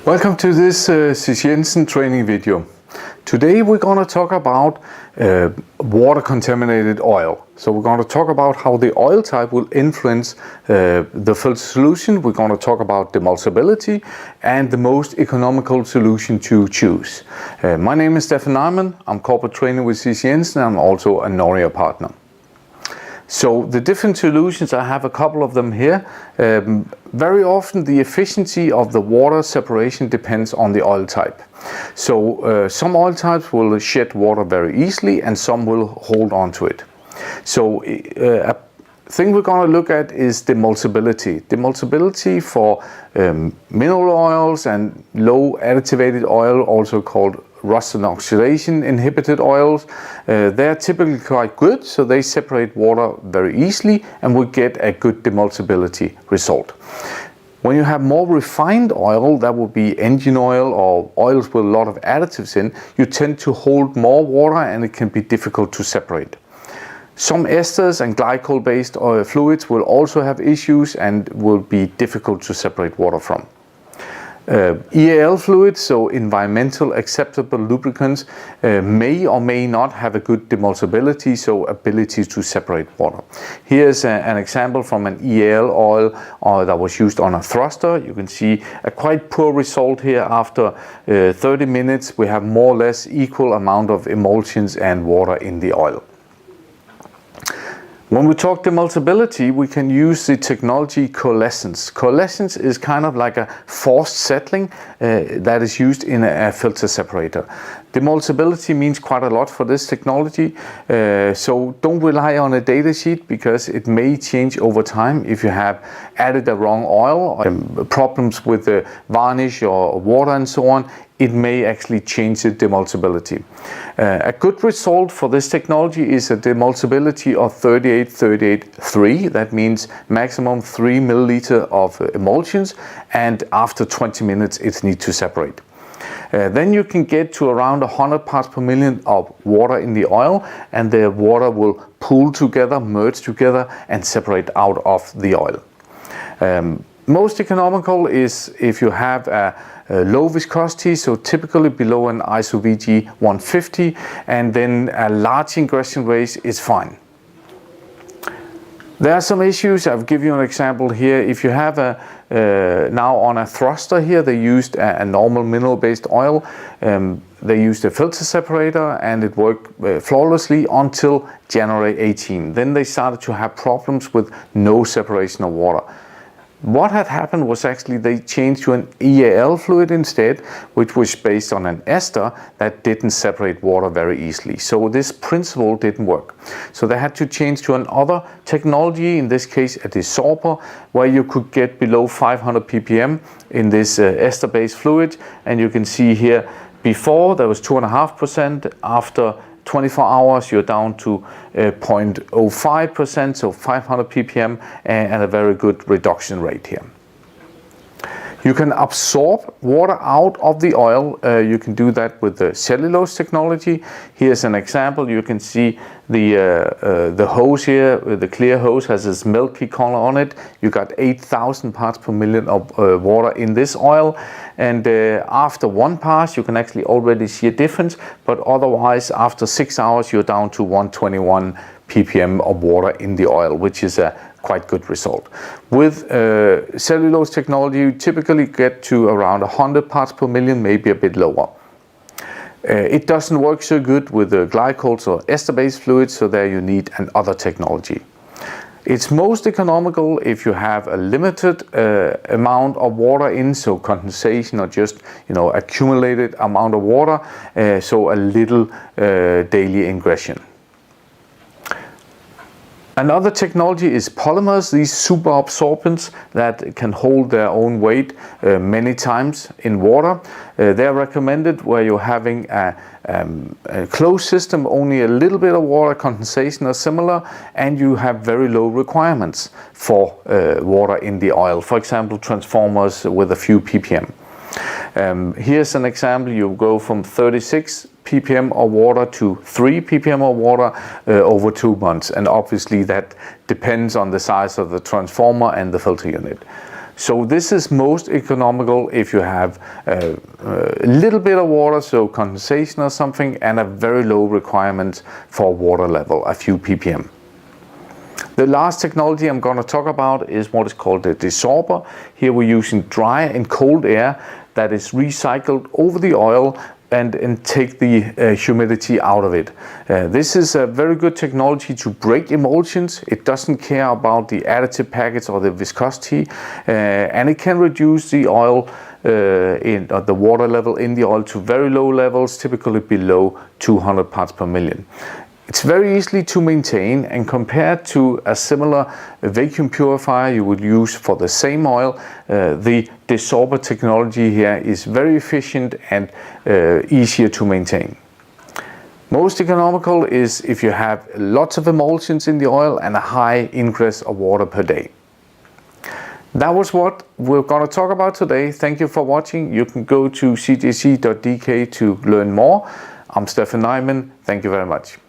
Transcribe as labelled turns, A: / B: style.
A: Welcome to this C.C.Jensen training video. Today we're going to talk about water contaminated oil. So we're going to talk about how the oil type will influence the filter solution. We're going to talk about demulsibility and the most economical solution to choose. My name is Stefan Neumann. I'm corporate trainer with C.C.Jensen. I'm also a Noria partner. So the different solutions, I have a couple of them here. Very often the efficiency of the water separation depends on the oil type. So some oil types will shed water very easily and some will hold on to it. So a thing we're going to look at is demulsibility. Demulsibility for mineral oils and low additivated oil, also called rust and oxidation inhibited oils. They're typically quite good, so they separate water very easily and we get a good demulsibility result. When you have more refined oil, that would be engine oil or oils with a lot of additives in, you tend to hold more water and it can be difficult to separate. Some esters and glycol-based oil fluids will also have issues and will be difficult to separate water from. EAL fluids, so environmental acceptable lubricants, may or may not have a good demulsibility, so ability to separate water. Here's an example from an EAL oil that was used on a thruster. You can see a quite poor result here. After 30 minutes we have more or less equal amount of emulsions and water in the oil. When we talk demulsibility, we can use the technology coalescence. Coalescence is kind of like a forced settling that is used in a filter separator. Demulsibility means quite a lot for this technology, so don't rely on a data sheet because it may change over time if you have added the wrong oil, or problems with the varnish or water and so on. It may actually change the demulsibility. A good result for this technology is a demulsibility of 38-38-3. That means maximum 3 milliliter of emulsions, and after 20 minutes it needs to separate. Then you can get to around 100 parts per million of water in the oil, and the water will pool together, merge together and separate out of the oil. Most economical is if you have a low viscosity, so typically below an ISO VG 150, and then a large ingression rate is fine. There are some issues. I'll give you an example here. If you have now on a thruster here, they used a normal mineral-based oil. They used a filter separator and it worked flawlessly until January 18. Then they started to have problems with no separation of water. What had happened was actually they changed to an EAL fluid instead, which was based on an ester that didn't separate water very easily. So this principle didn't work. So they had to change to another technology, in this case a desorber, where you could get below 500 ppm in this ester-based fluid. And you can see here, before there was 2.5%, after 24 hours you're down to 0.05%, so 500 ppm, and a very good reduction rate here. You can absorb water out of the oil. You can do that with the cellulose technology. Here's an example. You can see the hose here, the clear hose has this milky color on it. You got 8,000 parts per million of water in this oil, and after one pass you can actually already see a difference, but otherwise after 6 hours you're down to 121 ppm of water in the oil, which is a quite good result. With cellulose technology you typically get to around 100 parts per million, maybe a bit lower. It doesn't work so good with the glycols or ester-based fluids, so there you need another technology. It's most economical if you have a limited amount of water in, so condensation or just accumulated amount of water, so a little daily ingression. Another technology is polymers, these super absorbents that can hold their own weight many times in water. They're recommended where you're having a closed system, only a little bit of water, condensation or similar, and you have very low requirements for water in the oil. For example, transformers with a few ppm. Here's an example. You go from 36 ppm of water to 3 ppm of water over 2 months, and obviously that depends on the size of the transformer and the filter unit. So this is most economical if you have a little bit of water, so condensation or something, and a very low requirement for water level, a few ppm. The last technology I'm going to talk about is what is called the Desorberi. Here we're using dry and cold air that is recycled over the oil and take the humidity out of it. This is a very good technology to break emulsions. It doesn't care about the additive package or the viscosity, and it can reduce the oil the water level in the oil to very low levels, typically below 200 parts per million. It's very easy to maintain, and compared to a similar vacuum purifier you would use for the same oil, the Desorberi technology here is very efficient and easier to maintain. Most economical is if you have lots of emulsions in the oil and a high ingress of water per day. That was what we're going to talk about today. Thank you for watching. You can go to cjc.dk to learn more. I'm Stefan Neumann. Thank you very much.